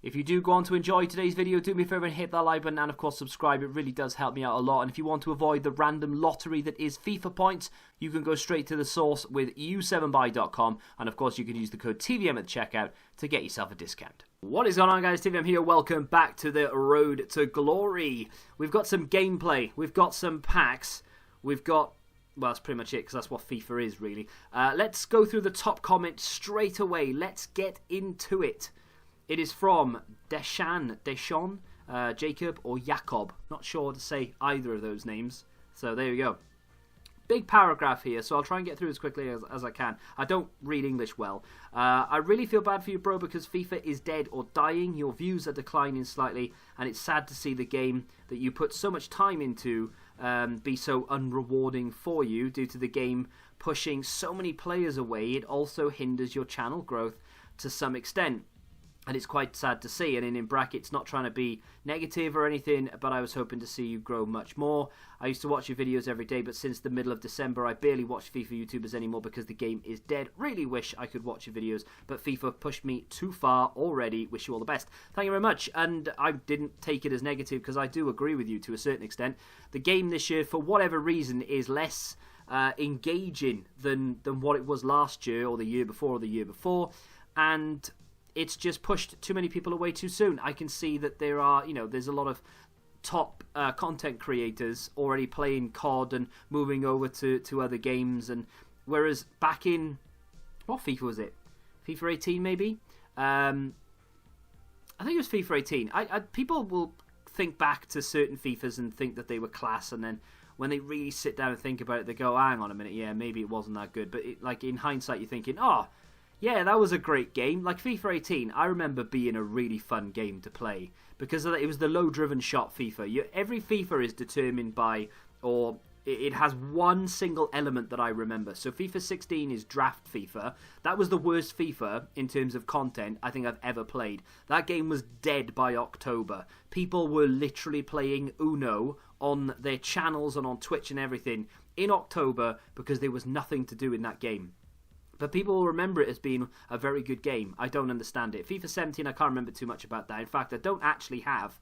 If you do go on to enjoy today's video, do me a favour and hit that like button and of course subscribe. It really does help me out a lot. And if you want to avoid the random lottery that is FIFA points, you can go straight to the source with u7buy.com, and of course you can use the code TVM at the checkout to get yourself a discount. What is going on, guys? TVM here. Welcome back to the road to glory. We've got some gameplay, we've got some packs, we've got... well, that's pretty much it, because that's what FIFA is, really. Let's go through the top comment straight away. Let's get into it. It is from Deshan, Jacob, or Jakob. Not sure to say either of those names. So there you go. Big paragraph here, so I'll try and get through as quickly as I can. I don't read English well. I really feel bad for you, bro, because FIFA is dead or dying. Your views are declining slightly, and it's sad to see the game that you put so much time into be so unrewarding for you due to the game pushing so many players away. It also hinders your channel growth to some extent. And it's quite sad to see, and in brackets, not trying to be negative or anything, but I was hoping to see you grow much more. I used to watch your videos every day, but since the middle of December, I barely watch FIFA YouTubers anymore because the game is dead. Really wish I could watch your videos, but FIFA pushed me too far already. Wish you all the best. Thank you very much, and I didn't take it as negative because I do agree with you to a certain extent. The game this year, for whatever reason, is less engaging than what it was last year or the year before, and... it's just pushed too many people away too soon. I can see that there are, there's a lot of top content creators already playing COD and moving over to other games. And whereas back in, what FIFA was it? FIFA 18 maybe? I think it was FIFA 18. People will think back to certain FIFAs and think that they were class, and then when they really sit down and think about it, they go, hang on a minute, yeah, maybe it wasn't that good. But like in hindsight, you're thinking, oh, yeah, that was a great game. Like FIFA 18, I remember being a really fun game to play because it was the low-driven shot FIFA. Every FIFA is determined by, or it has one single element that I remember. So FIFA 16 is draft FIFA. That was the worst FIFA in terms of content I think I've ever played. That game was dead by October. People were literally playing Uno on their channels and on Twitch and everything in October because there was nothing to do in that game. But people will remember it as being a very good game. I don't understand it. FIFA 17, I can't remember too much about that. In fact, I don't actually have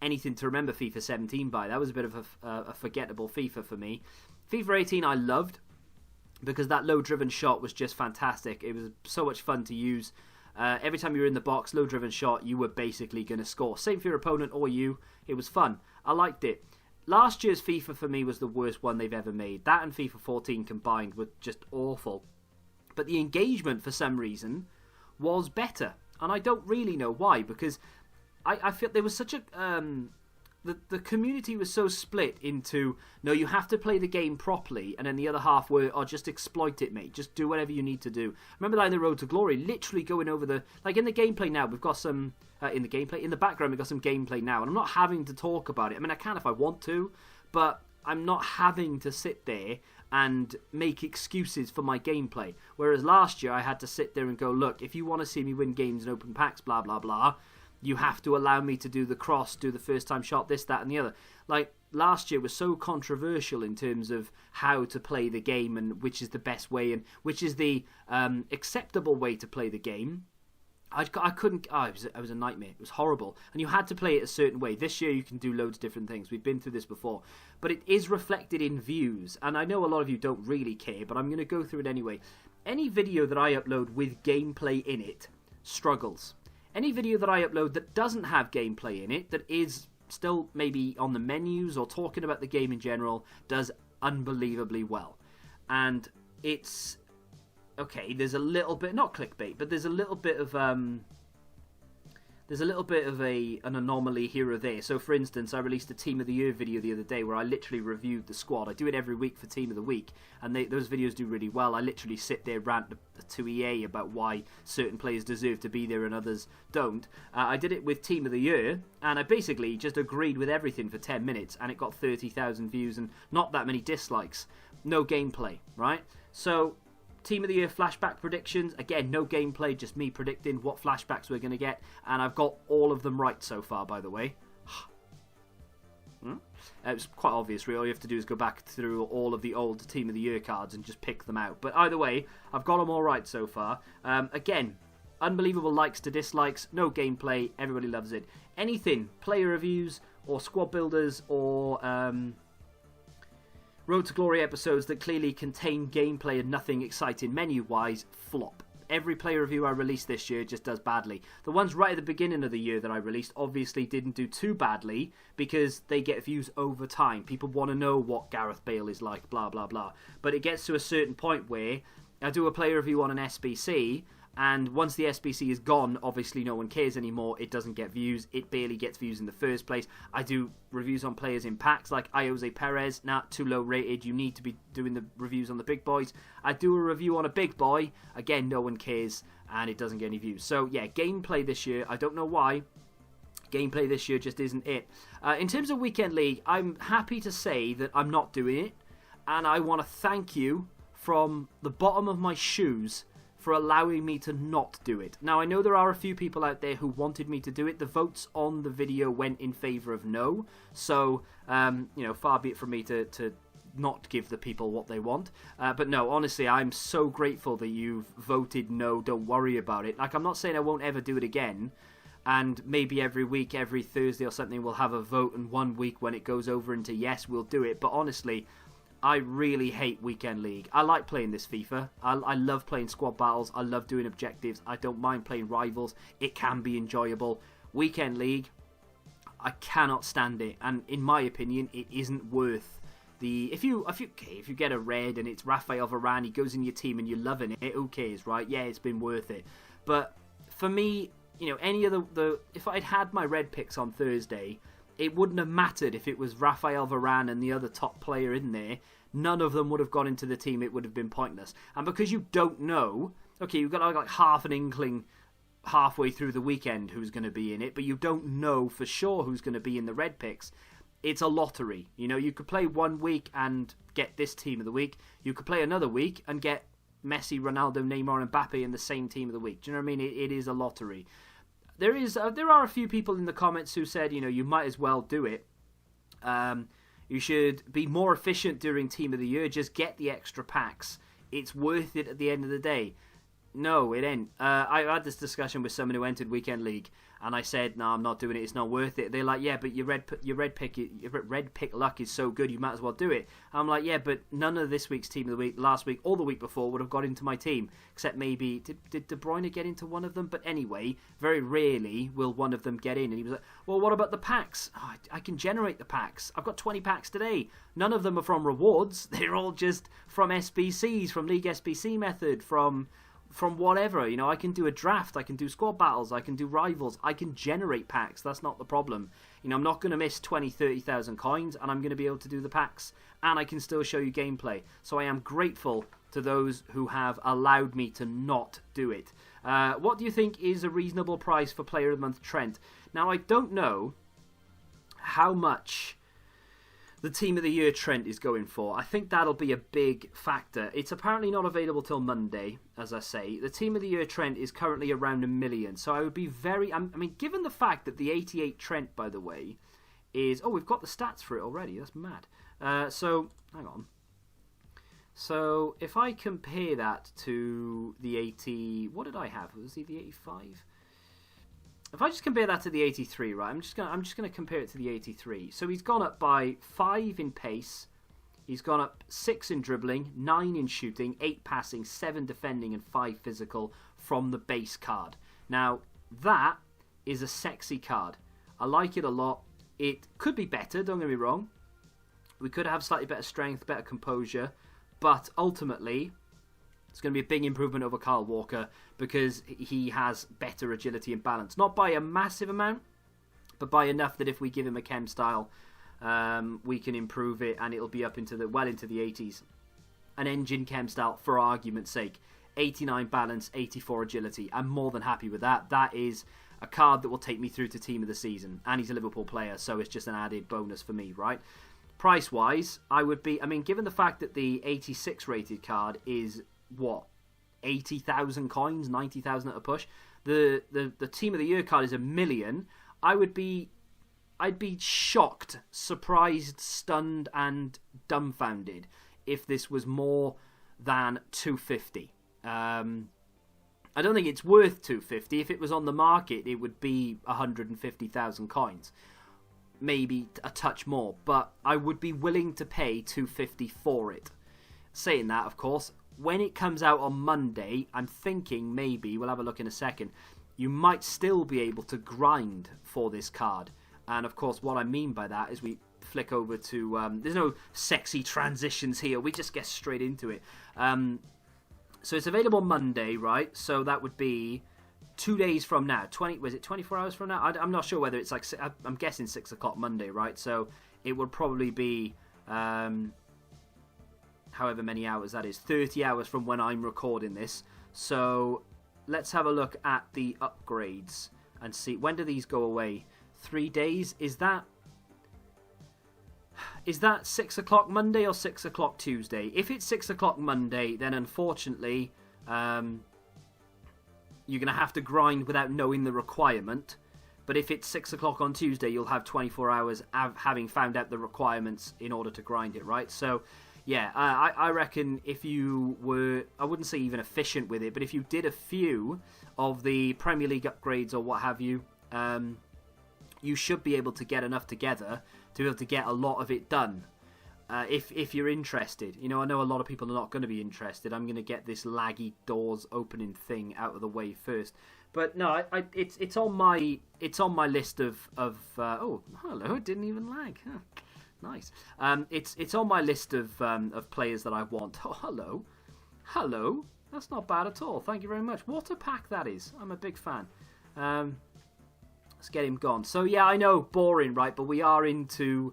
anything to remember FIFA 17 by. That was a bit of a forgettable FIFA for me. FIFA 18 I loved because that low-driven shot was just fantastic. It was so much fun to use. Every time you were in the box, low-driven shot, you were basically going to score. Same for your opponent or you. It was fun. I liked it. Last year's FIFA for me was the worst one they've ever made. That and FIFA 14 combined were just awful. But the engagement, for some reason, was better. And I don't really know why, because I feel there was such a... the community was so split into, no, you have to play the game properly, and then the other half were, oh, just exploit it, mate. Just do whatever you need to do. Remember that in the Road to Glory, literally going over the... like, in the gameplay now, we've got some... in the background, we've got some gameplay now, and I'm not having to talk about it. I mean, I can if I want to, but I'm not having to sit there and make excuses for my gameplay. Whereas last year I had to sit there and go, look, if you want to see me win games and open packs, blah, blah, blah, you have to allow me to do the cross, do the first time shot, this, that, and the other. Like, last year was so controversial in terms of how to play the game and which is the best way and which is the acceptable way to play the game. I couldn't... oh, it was a nightmare. It was horrible. And you had to play it a certain way. This year you can do loads of different things. We've been through this before. But it is reflected in views. And I know a lot of you don't really care, but I'm going to go through it anyway. Any video that I upload with gameplay in it struggles. Any video that I upload that doesn't have gameplay in it, that is still maybe on the menus or talking about the game in general, does unbelievably well. And it's... okay, there's a little bit, not clickbait, but there's a little bit of an anomaly here or there. So, for instance, I released a Team of the Year video the other day where I literally reviewed the squad. I do it every week for Team of the Week, and those videos do really well. I literally sit there rant to EA about why certain players deserve to be there and others don't. I did it with Team of the Year, and I basically just agreed with everything for 10 minutes, and it got 30,000 views and not that many dislikes. No gameplay, right? So... Team of the Year flashback predictions. Again, no gameplay, just me predicting what flashbacks we're going to get. And I've got all of them right so far, by the way. It's quite obvious, really. All you have to do is go back through all of the old Team of the Year cards and just pick them out. But either way, I've got them all right so far. Again, unbelievable likes to dislikes, no gameplay, everybody loves it. Anything, player reviews or squad builders or Road to Glory episodes that clearly contain gameplay and nothing exciting menu-wise, flop. Every player review I released this year just does badly. The ones right at the beginning of the year that I released obviously didn't do too badly because they get views over time. People want to know what Gareth Bale is like, blah, blah, blah. But it gets to a certain point where I do a player review on an SBC, and once the SBC is gone, obviously no one cares anymore. It doesn't get views. It barely gets views in the first place. I do reviews on players in packs like Jose Perez. Nah, too low rated. You need to be doing the reviews on the big boys. I do a review on a big boy. Again, no one cares, and it doesn't get any views. So, yeah, gameplay this year, I don't know why. Gameplay this year just isn't it. In terms of Weekend League, I'm happy to say that I'm not doing it, and I want to thank you from the bottom of my shoes for allowing me to not do it. Now, I know there are a few people out there who wanted me to do it. The votes on the video went in favour of no. So, far be it from me to not give the people what they want. But no, honestly, I'm so grateful that you've voted no. Don't worry about it. Like, I'm not saying I won't ever do it again. And maybe every week, every Thursday or something, we'll have a vote. And 1 week when it goes over into yes, we'll do it. But honestly, I really hate Weekend League. I like playing this FIFA. I love playing squad battles. I love doing objectives. I don't mind playing rivals. It can be enjoyable. Weekend League, I cannot stand it. And in my opinion, it isn't worth the... If you get a red and it's Raphael Varane, he goes in your team and you're loving it, who cares, right? Yeah, it's been worth it. But for me, any of the if I'd had my red picks on Thursday, it wouldn't have mattered if it was Raphael Varane and the other top player in there. None of them would have gone into the team. It would have been pointless. And because you don't know, okay, you've got like half an inkling halfway through the weekend who's going to be in it, but you don't know for sure who's going to be in the red picks. It's a lottery. You could play 1 week and get this team of the week. You could play another week and get Messi, Ronaldo, Neymar and Mbappe in the same team of the week. Do you know what I mean? It is a lottery. There are a few people in the comments who said, you might as well do it. You should be more efficient during Team of the Year. Just get the extra packs. It's worth it at the end of the day. No, it ain't. I had this discussion with someone who entered Weekend League, and I said, "No, I'm not doing it. It's not worth it." They're like, "Yeah, but your red pick luck is so good, you might as well do it." I'm like, "Yeah, but none of this week's team of the week, last week, or the week before would have got into my team, except maybe did De Bruyne get into one of them? But anyway, very rarely will one of them get in." And he was like, "Well, what about the packs? Oh, I can generate the packs. I've got 20 packs today. None of them are from rewards. They're all just from SBCs, from League SBC method, from whatever. I can do a draft, I can do squad battles, I can do rivals, I can generate packs. That's not the problem. I'm not going to miss 20, 30,000 coins, and I'm going to be able to do the packs, and I can still show you gameplay. So I am grateful to those who have allowed me to not do it. What do you think is a reasonable price for Player of the Month Trent? Now, I don't know how much the Team of the Year Trent is going for. I think that'll be a big factor. It's apparently not available till Monday, as I say. The Team of the Year Trent is currently around $1 million. So I would be given the fact that the 88 Trent, by the way, is... Oh, we've got the stats for it already. That's mad. So, hang on. So, if I compare that to the 80... What did I have? Was it the 85? If I just compare that to the 83, right, I'm just gonna compare it to the 83. So he's gone up by 5 in pace, he's gone up 6 in dribbling, 9 in shooting, 8 passing, 7 defending, and 5 physical from the base card. Now, that is a sexy card. I like it a lot. It could be better, don't get me wrong. We could have slightly better strength, better composure, but ultimately... It's going to be a big improvement over Kyle Walker because he has better agility and balance. Not by a massive amount, but by enough that if we give him a chem style, we can improve it and it'll be up into the 80s. An engine chem style, for argument's sake. 89 balance, 84 agility. I'm more than happy with that. That is a card that will take me through to Team of the Season. And he's a Liverpool player, so it's just an added bonus for me, right? Price-wise, I would be... given the fact that the 86 rated card is... 80,000 coins, 90,000 at a push. The Team of the Year card is $1 million. I'd be shocked, surprised, stunned, and dumbfounded if this was more than 250. I don't think it's worth 250. If it was on the market, it would be 150,000 coins. Maybe a touch more, but I would be willing to pay 250 for it. Saying that, of course, when it comes out on Monday, I'm thinking maybe, we'll have a look in a second, you might still be able to grind for this card. And of course, what I mean by that is we flick over to, there's no sexy transitions here, we just get straight into it. So it's available Monday, right? So that would be 2 days from now. Was it 24 hours from now? I'm not sure whether it's like, I'm guessing 6 o'clock Monday, right? So it would probably be, however many hours that is, 30 hours from when I'm recording this. So let's have a look at the upgrades and see, when do these go away? 3 days? Is that 6 o'clock Monday or 6 o'clock Tuesday? If it's 6 o'clock Monday, then unfortunately, you're going to have to grind without knowing the requirement. But if it's 6 o'clock on Tuesday, you'll have 24 hours having found out the requirements in order to grind it, right? So, yeah, I reckon if you were, I wouldn't say even efficient with it, but if you did a few of the Premier League upgrades or what have you, you should be able to get enough together to be able to get a lot of it done. If you're interested. You know, I know a lot of people are not going to be interested. I'm going to get this laggy doors opening thing out of the way first. But no, it's on my list of oh, hello, it didn't even lag. Huh. Nice. It's on my list of players that I want. Oh, hello. That's not bad at all. Thank you very much. What a pack that is. I'm a big fan. Let's get him gone. So yeah, I know, boring, right? But we are into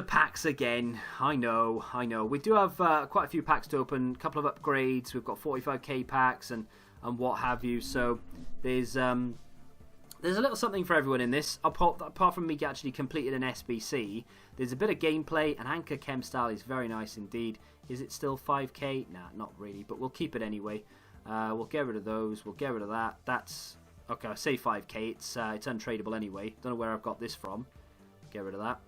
packs again. I know. We do have quite a few packs to open. A couple of upgrades. We've got 45k packs and what have you. So there's a little something for everyone in this. Apart from me actually completed an SBC, there's a bit of gameplay. And Anchor Chem style is very nice indeed. Is it still 5k? Nah, not really. But we'll keep it anyway. We'll get rid of those. We'll get rid of that. That's okay. I say 5k. It's untradeable anyway. Don't know where I've got this from. Get rid of that.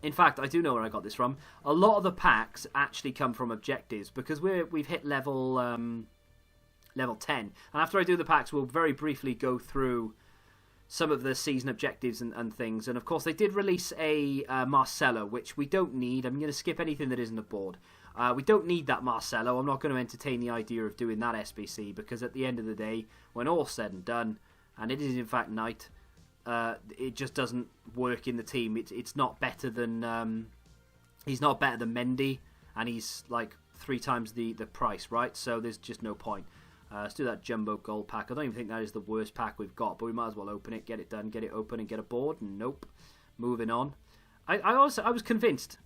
In fact, I do know where I got this from. A lot of the packs actually come from objectives because we've hit level 10. And after I do the packs, we'll very briefly go through some of the season objectives and things. And of course, they did release a Marcelo, which we don't need. I'm going to skip anything that isn't a board. We don't need that Marcelo. I'm not going to entertain the idea of doing that SBC because at the end of the day, when all's said and done, and it is in fact night, it just doesn't work in the team. It's not better than he's not better than Mendy, and he's like 3 times the price, right? So there's just no point. Let's do that jumbo gold pack. I don't even think that is the worst pack we've got, but we might as well open it, get it done, get it open, and get a board. Nope. Moving on. I was convinced.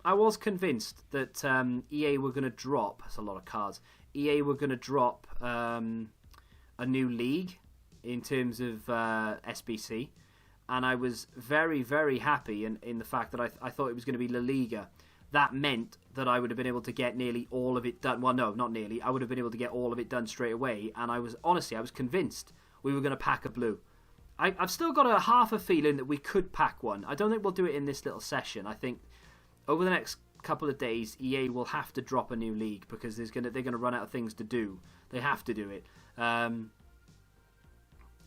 I was convinced that EA were going to drop. That's a lot of cards. EA were going to drop a new league in terms of SBC, and I was very, very happy in the fact that I thought it was going to be La Liga. That meant that I would have been able to get nearly all of it done. Well, no, not nearly. I would have been able to get all of it done straight away, and I was convinced we were going to pack a blue. I've still got a half a feeling that we could pack one. I don't think we'll do it in this little session. I think over the next couple of days, EA will have to drop a new league because they're going to run out of things to do. They have to do it.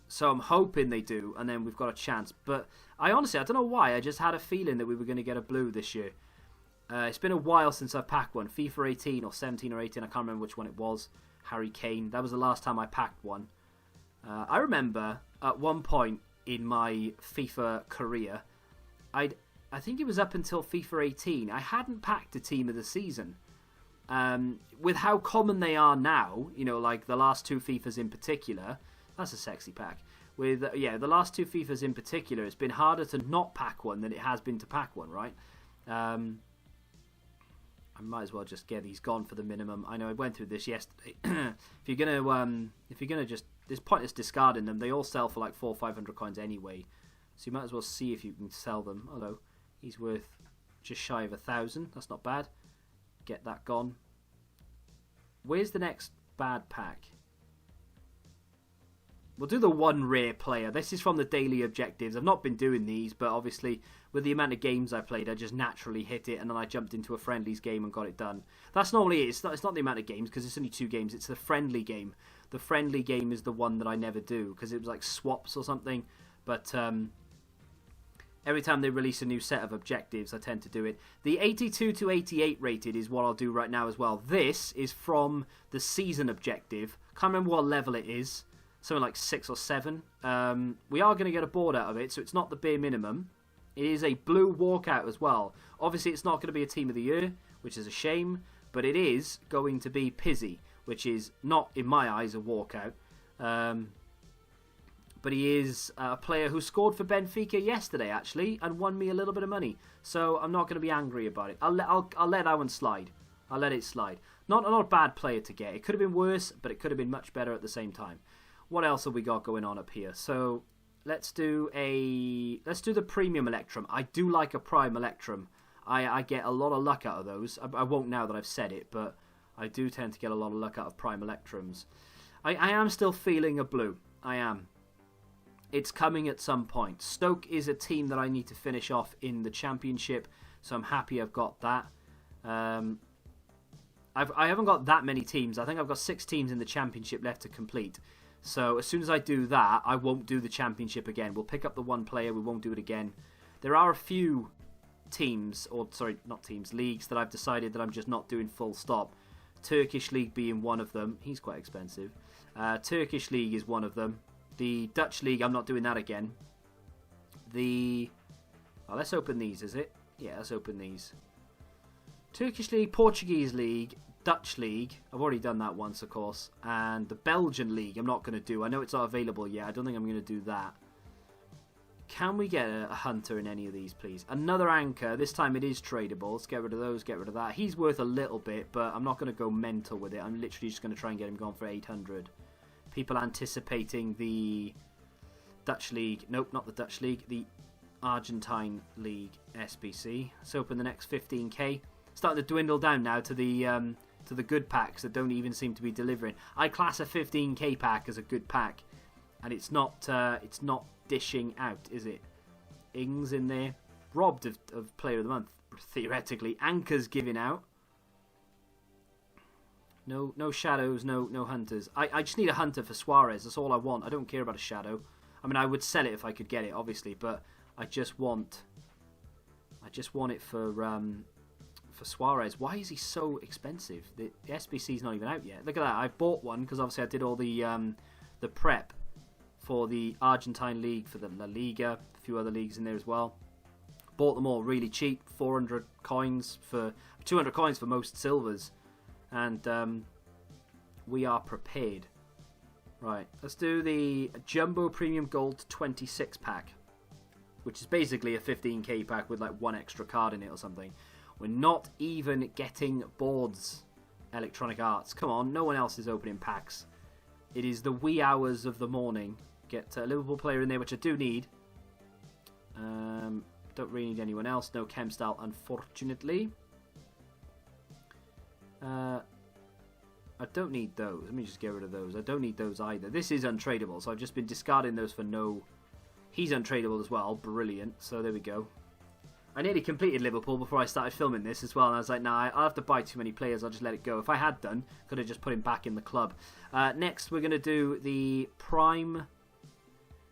So I'm hoping they do, and then we've got a chance. But I don't know why. I just had a feeling that we were going to get a blue this year. It's been a while since I've packed one. FIFA 18 or 17 or 18, I can't remember which one it was. Harry Kane. That was the last time I packed one. I remember at one point in my FIFA career, I think it was up until FIFA 18, I hadn't packed a team of the season. With how common they are now, you know, like the last 2 FIFAs in particular. That's a sexy pack. With the last 2 FIFAs in particular, it's been harder to not pack one than it has been to pack one, right? I might as well just get these gone for the minimum. I know I went through this yesterday. if you're gonna just, there's pointless discarding them. They all sell for like 400 or 500 coins anyway, so you might as well see if you can sell them. Although he's worth just shy of 1,000. That's not bad. Get that gone. Where's the next bad pack? We'll do the one rare player. This is from the daily objectives. I've not been doing these, but obviously with the amount of games I played, I just naturally hit it, and then I jumped into a friendlies game and got it done. That's normally it. It's not the amount of games, because it's only 2 games. It's the friendly game. The friendly game is the one that I never do, because it was like swaps or something. But every time they release a new set of objectives, I tend to do it. The 82 to 88 rated is what I'll do right now as well. This is from the season objective. Can't remember what level it is. Something like 6 or 7. We are going to get a board out of it, so it's not the bare minimum. It is a blue walkout as well. Obviously, it's not going to be a team of the year, which is a shame, but it is going to be Pizzi, which is not, in my eyes, a walkout. But he is a player who scored for Benfica yesterday, actually, and won me a little bit of money. So I'm not going to be angry about it. I'll let that one slide. I'll let it slide. Not a bad player to get. It could have been worse, but it could have been much better at the same time. What else have we got going on up here? So let's do the premium Electrum. I do like a prime Electrum. I get a lot of luck out of those. I won't now that I've said it, but I do tend to get a lot of luck out of prime Electrums. I am still feeling a blue. I am. It's coming at some point. Stoke is a team that I need to finish off in the Championship, so I'm happy I've got that. I haven't got that many teams. I think I've got 6 teams in the Championship left to complete. So as soon as I do that, I won't do the Championship again. We'll pick up the one player. We won't do it again. There are a few teams, or sorry, not teams, leagues that I've decided that I'm just not doing full stop. Turkish League being one of them. He's quite expensive. Turkish League is one of them. The Dutch League, I'm not doing that again. Let's open these, is it? Yeah, let's open these. Turkish League, Portuguese League, Dutch League. I've already done that once, of course. And the Belgian League, I'm not going to do. I know it's not available yet. I don't think I'm going to do that. Can we get a hunter in any of these, please? Another anchor. This time it is tradable. Let's get rid of those, get rid of that. He's worth a little bit, but I'm not going to go mental with it. I'm literally just going to try and get him gone for 800. People anticipating the Dutch League. Nope, not the Dutch League. The Argentine League SBC. Let's open the next 15k. Starting to dwindle down now to the good packs that don't even seem to be delivering. I class a 15k pack as a good pack, and it's not dishing out, is it? Ings in there, robbed of Player of the Month theoretically. Anchors giving out. No shadows, no hunters. I just need a hunter for Suarez. That's all I want. I don't care about a shadow. I mean, I would sell it if I could get it, obviously, but I just want it for Suarez. Why is he so expensive? The SBC's not even out yet. Look at that. I bought one because obviously I did all the prep for the Argentine League, for the La Liga, a few other leagues in there as well. Bought them all really cheap, 400 coins for 200 coins for most silvers, and we are prepared. Right, let's do the Jumbo Premium Gold 26 pack, which is basically a 15k pack with like one extra card in it or something. We're not even getting boards, Electronic Arts. Come on, no one else is opening packs. It is the wee hours of the morning. Get a Liverpool player in there, which I do need. Don't really need anyone else. No Chemstyle, unfortunately. I don't need those. Let me just get rid of those. I don't need those either. This is untradeable, so I've just been discarding those for no... He's untradeable as well. Brilliant. So there we go. I nearly completed Liverpool before I started filming this as well, and I was like, nah, I'll have to buy too many players, I'll just let it go. If I had done, could have just put him back in the club. Next, we're going to do the Prime,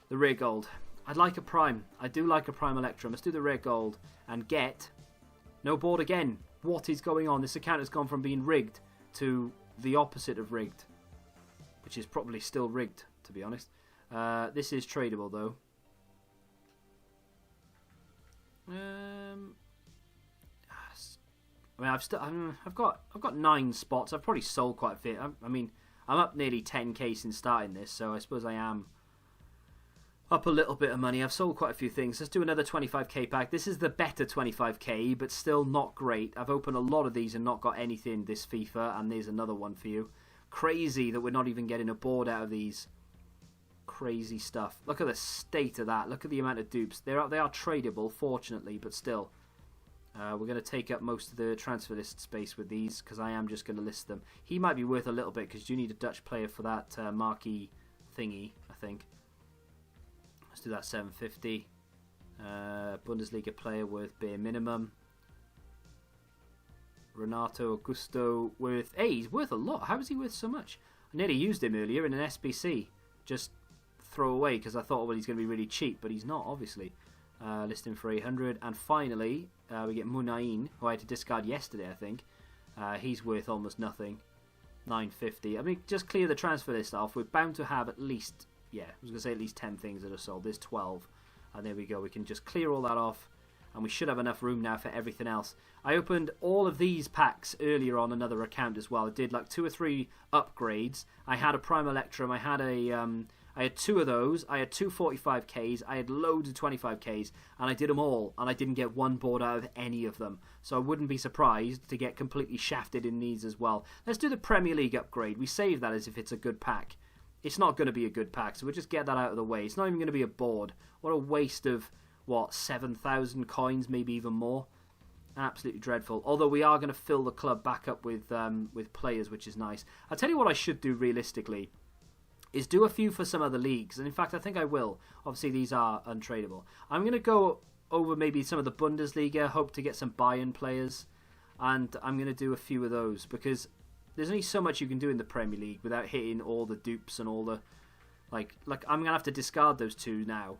the Rare Gold. I'd like a Prime. I do like a Prime Electrum. Let's do the Rare Gold and get no board again. What is going on? This account has gone from being rigged to the opposite of rigged, which is probably still rigged, to be honest. This is tradable, though. I mean, I've got 9 spots. I've probably sold quite a bit. I mean, I'm up nearly 10k since starting this, so I suppose I am up a little bit of money. I've sold quite a few things. Let's do another 25k pack. This is the better 25k, but still not great. I've opened a lot of these and not got anything this FIFA, and there's another one for you. Crazy that we're not even getting a board out of these. Crazy stuff. Look at the state of that. Look at the amount of dupes. They are tradable, fortunately, but still. We're going to take up most of the transfer list space with these because I am just going to list them. He might be worth a little bit because you need a Dutch player for that marquee thingy. I think. Let's do that 750. Bundesliga player worth bare minimum. Renato Augusto worth... Hey, he's worth a lot. How is he worth so much? I nearly used him earlier in an SBC. Just throw away because I thought, well, he's going to be really cheap, but he's not, obviously. List him for 800. And finally, we get Munain, who I had to discard yesterday, I think. He's worth almost nothing. 950. I mean, just clear the transfer list off. We're bound to have at least... Yeah, I was going to say at least 10 things that are sold. There's 12. And there we go. We can just clear all that off. And we should have enough room now for everything else. I opened all of these packs earlier on another account as well. I did like 2 or 3 upgrades. I had a Prime Electrum. I had I had 2 of those. I had 2 45Ks. I had loads of 25Ks. And I did them all. And I didn't get one board out of any of them. So I wouldn't be surprised to get completely shafted in these as well. Let's do the Premier League upgrade. We save that as if it's a good pack. It's not going to be a good pack. So we'll just get that out of the way. It's not even going to be a board. What a waste of... What, 7,000 coins, maybe even more? Absolutely dreadful. Although we are going to fill the club back up with players, which is nice. I'll tell you what I should do realistically, is do a few for some other leagues. And in fact, I think I will. Obviously, these are untradeable. I'm going to go over maybe some of the Bundesliga, hope to get some Bayern players. And I'm going to do a few of those, because there's only so much you can do in the Premier League without hitting all the dupes and all the... Like I'm going to have to discard those 2 now.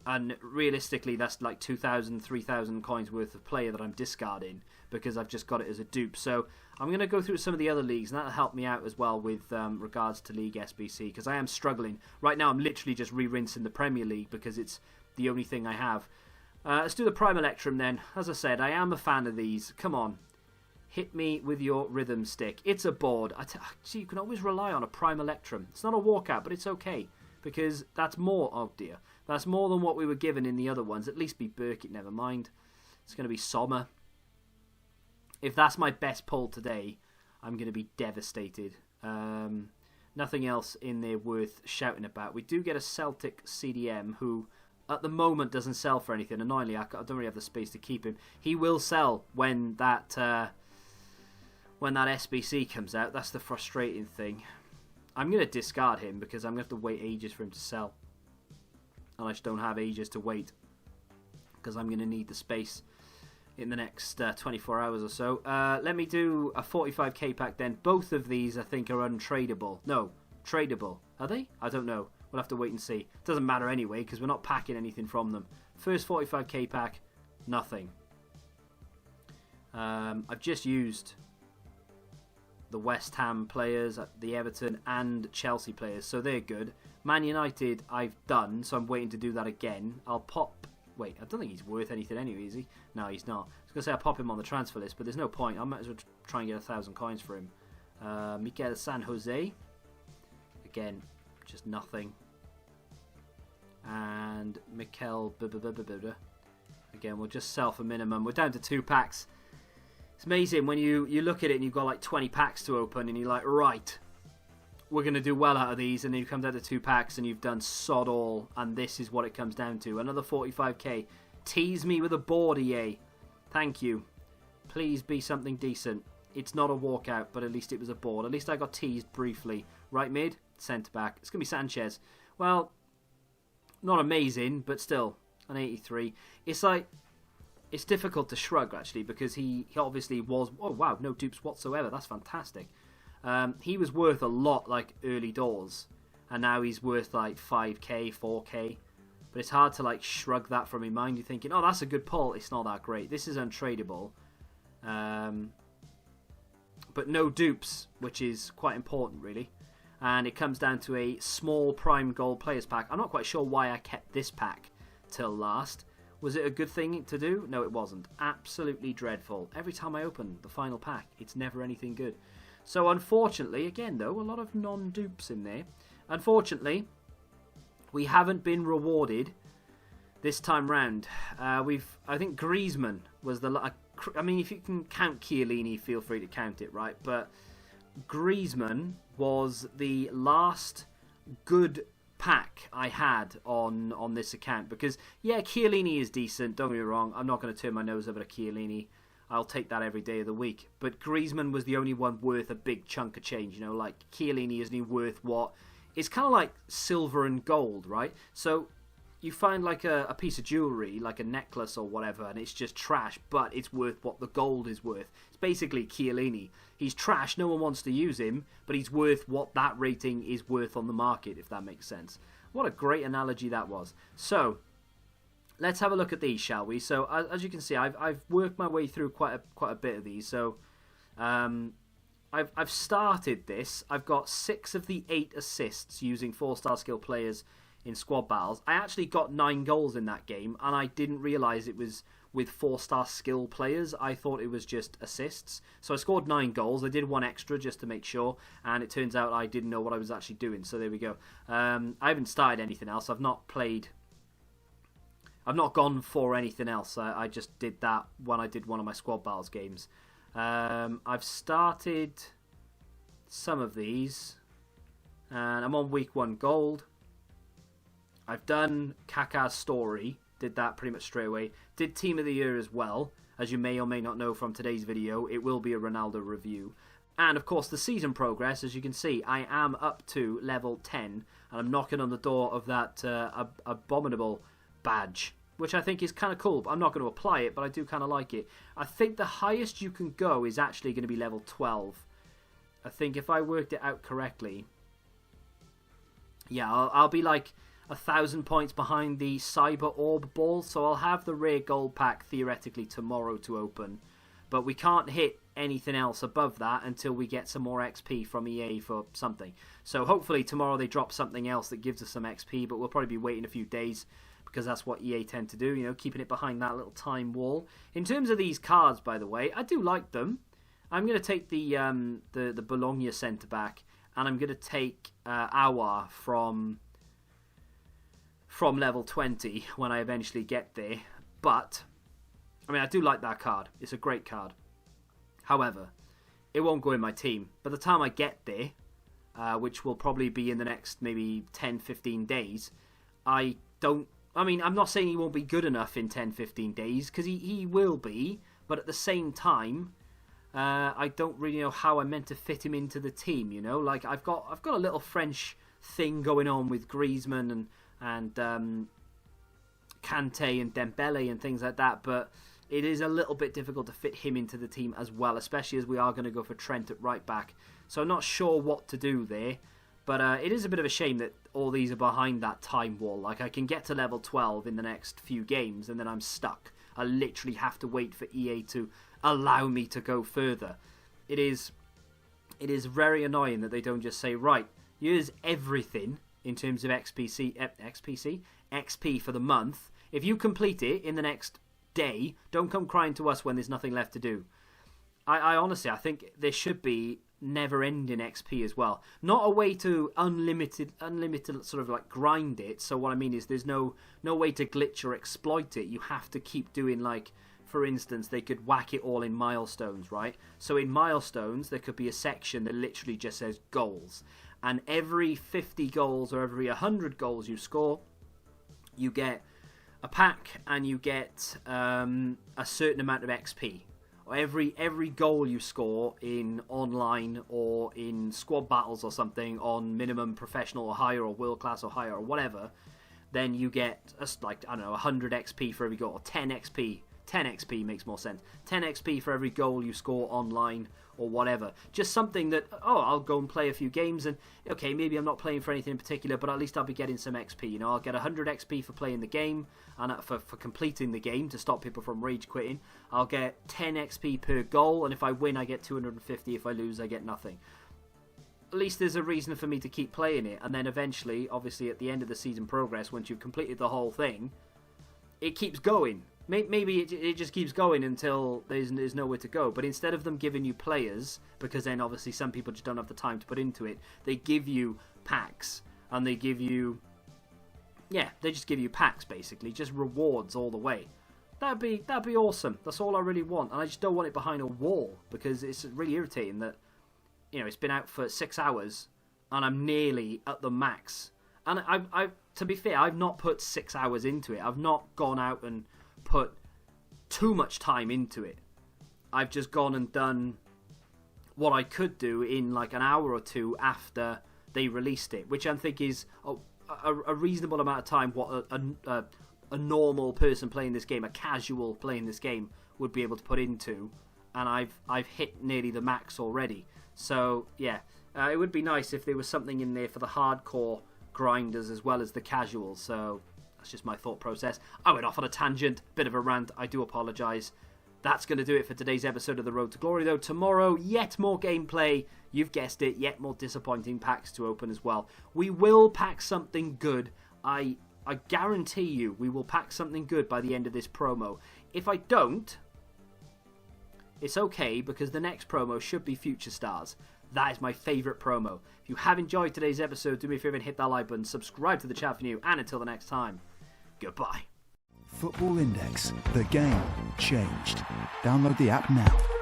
And realistically, that's like 2,000, 3,000 coins worth of player that I'm discarding because I've just got it as a dupe. So I'm going to go through some of the other leagues, and that'll help me out as well with regards to League SBC, because I am struggling. Right now, I'm literally just re-rinsing the Premier League because it's the only thing I have. Let's do the Prime Electrum then. As I said, I am a fan of these. Come on. Hit me with your rhythm stick. It's a board. See, you can always rely on a Prime Electrum. It's not a walkout, but it's okay. Because that's more, oh dear, that's more than what we were given in the other ones. At least be Burkitt, never mind. It's going to be Sommer. If that's my best pull today, I'm going to be devastated. Nothing else in there worth shouting about. We do get a Celtic CDM who, at the moment, doesn't sell for anything. Annoyingly, I don't really have the space to keep him. He will sell when that SBC comes out. That's the frustrating thing. I'm going to discard him because I'm going to have to wait ages for him to sell. And I just don't have ages to wait because I'm going to need the space in the next 24 hours or so. Let me do a 45k pack then. Both of these I think are untradeable. No, tradable. Are they? I don't know. We'll have to wait and see. Doesn't matter anyway because we're not packing anything from them. First 45k pack, nothing. I've just used... the West Ham players, the Everton and Chelsea players, so they're good. Man United I've done, so I'm waiting to do that again. I'll pop... Wait, I don't think he's worth anything anyway, is he? No, he's not. I was going to say I'll pop him on the transfer list, but there's no point. I might as well try and get 1,000 coins for him. Mikel San Jose. Again, just nothing. And Mikel... Again, we'll just sell for minimum. We're down to 2 packs. It's amazing when you look at it and you've got like 20 packs to open and you're like, right, we're going to do well out of these, and then you come down to 2 packs and you've done sod all, and this is what it comes down to. Another 45k. Tease me with a board, EA. Thank you. Please be something decent. It's not a walkout, but at least it was a board. At least I got teased briefly. Right mid, centre back. It's going to be Sanchez. Well, not amazing, but still, an 83. It's like... It's difficult to shrug, actually, because he obviously was... Oh, wow, no dupes whatsoever. That's fantastic. He was worth a lot, like, early doors. And now he's worth, like, 5k, 4k. But it's hard to, like, shrug that from your mind. You're thinking, oh, that's a good pull. It's not that great. This is untradeable. But no dupes, which is quite important, really. And it comes down to a small prime gold players pack. I'm not quite sure why I kept this pack till last. Was it a good thing to do? No, it wasn't. Absolutely dreadful. Every time I open the final pack, it's never anything good. So unfortunately, again though, a lot of non-dupes in there. Unfortunately, we haven't been rewarded this time round. I think Griezmann was the... I mean, if you can count Chiellini, feel free to count it, right? But Griezmann was the last good pack I had on this account, because yeah, Chiellini is decent, don't get me wrong. I'm not going to turn my nose up at a Chiellini. I'll take that every day of the week. But Griezmann was the only one worth a big chunk of change, you know, like Chiellini isn't even worth what it's kind of like silver and gold, right? So you find like a piece of jewelry, like a necklace or whatever, and it's just trash, but it's worth what the gold is worth. It's basically Chiellini. He's trash, no one wants to use him, but he's worth what that rating is worth on the market, if that makes sense. What a great analogy that was. So let's have a look at these, shall we? So as you can see, I've worked my way through quite a bit of these. So I've started this. I've got 6 of the 8 assists using 4-star skill players in squad battles. I actually got 9 goals in that game, and I didn't realise it was with 4-star skill players. I thought it was just assists. So I scored 9 goals. I did 1 extra just to make sure, and it turns out I didn't know what I was actually doing. So there we go. I haven't started anything else. I've not gone for anything else. I just did that when I did one of my squad battles games. I've started some of these, and I'm on week 1 gold. I've done Kaká's story, did that pretty much straight away. Did Team of the Year as well. As you may or may not know from today's video, it will be a Ronaldo review. And of course the season progress, as you can see, I am up to level 10, and I'm knocking on the door of that abominable badge, which I think is kind of cool, but I'm not going to apply it, but I do kind of like it. I think the highest you can go is actually going to be level 12. I think if I worked it out correctly, yeah, I'll be like 1,000 points behind the Cyber Orb ball, so I'll have the rare gold pack theoretically tomorrow to open, but we can't hit anything else above that until we get some more XP from EA for something. So hopefully tomorrow they drop something else that gives us some XP, but we'll probably be waiting a few days because that's what EA tend to do, you know, keeping it behind that little time wall. In terms of these cards, by the way, I do like them. I'm going to take the Bologna centre back, and I'm going to take Aouar from level 20 when I eventually get there. But I mean, I do like that card. It's a great card. However, it won't go in my team. By the time I get there, which will probably be in the next maybe 10-15 days, I'm not saying he won't be good enough in 10-15 days, because he will be, but at the same time, I don't really know how I'm meant to fit him into the team, you know? Like, I've got a little French thing going on with Griezmann and Kante and Dembele and things like that, but it is a little bit difficult to fit him into the team as well, especially as we are going to go for Trent at right back. So I'm not sure what to do there, but it is a bit of a shame that all these are behind that time wall. Like, I can get to level 12 in the next few games, and then I'm stuck. I literally have to wait for EA to allow me to go further. It is very annoying that they don't just say, right, here's everything in terms of XP for the month. If you complete it in the next day, don't come crying to us when there's nothing left to do. I honestly, I think there should be never-ending XP as well. Not a way to unlimited sort of like grind it. So what I mean is there's no way to glitch or exploit it. You have to keep doing, like, for instance, they could whack it all in milestones, right? So in milestones, there could be a section that literally just says goals. And every 50 goals or every 100 goals you score, you get a pack and you get a certain amount of XP. Or every goal you score in online or in squad battles or something on minimum professional or higher or world class or higher or whatever, then you get, like, I don't know, 100 XP for every goal, or 10 XP. 10 XP makes more sense. 10 XP for every goal you score online or whatever. Just something that, I'll go and play a few games and, okay, maybe I'm not playing for anything in particular, but at least I'll be getting some XP. You know, I'll get 100 XP for playing the game and for completing the game to stop people from rage quitting. I'll get 10 XP per goal, and if I win, I get 250. If I lose, I get nothing. At least there's a reason for me to keep playing it, and then eventually, obviously, at the end of the season progress, once you've completed the whole thing, it keeps going. Maybe it just keeps going until there's nowhere to go. But instead of them giving you players, because then obviously some people just don't have the time to put into it, they give you packs. And they give you... yeah, they just give you packs, basically. Just rewards all the way. That'd be awesome. That's all I really want. And I just don't want it behind a wall, because it's really irritating that, you know, it's been out for 6 hours and I'm nearly at the max. And I to be fair, I've not put 6 hours into it. I've not gone out and put too much time into it. I've just gone and done what I could do in like an hour or two after they released it, which I think is a reasonable amount of time what a normal person playing this game, a casual playing this game, would be able to put into, and I've hit nearly the max already. So yeah, it would be nice if there was something in there for the hardcore grinders as well as the casuals. So that's just my thought process. I went off on a tangent, bit of a rant, I do apologise. That's going to do it for today's episode of The Road to Glory, though. Tomorrow, yet more gameplay. You've guessed it, yet more disappointing packs to open as well. We will pack something good. I guarantee you we will pack something good by the end of this promo. If I don't, it's okay, because the next promo should be Future Stars. That is my favourite promo. If you have enjoyed today's episode, do me a favour and hit that like button, subscribe to the channel if you're new, and until the next time, goodbye. Football Index. The game changed. Download the app now.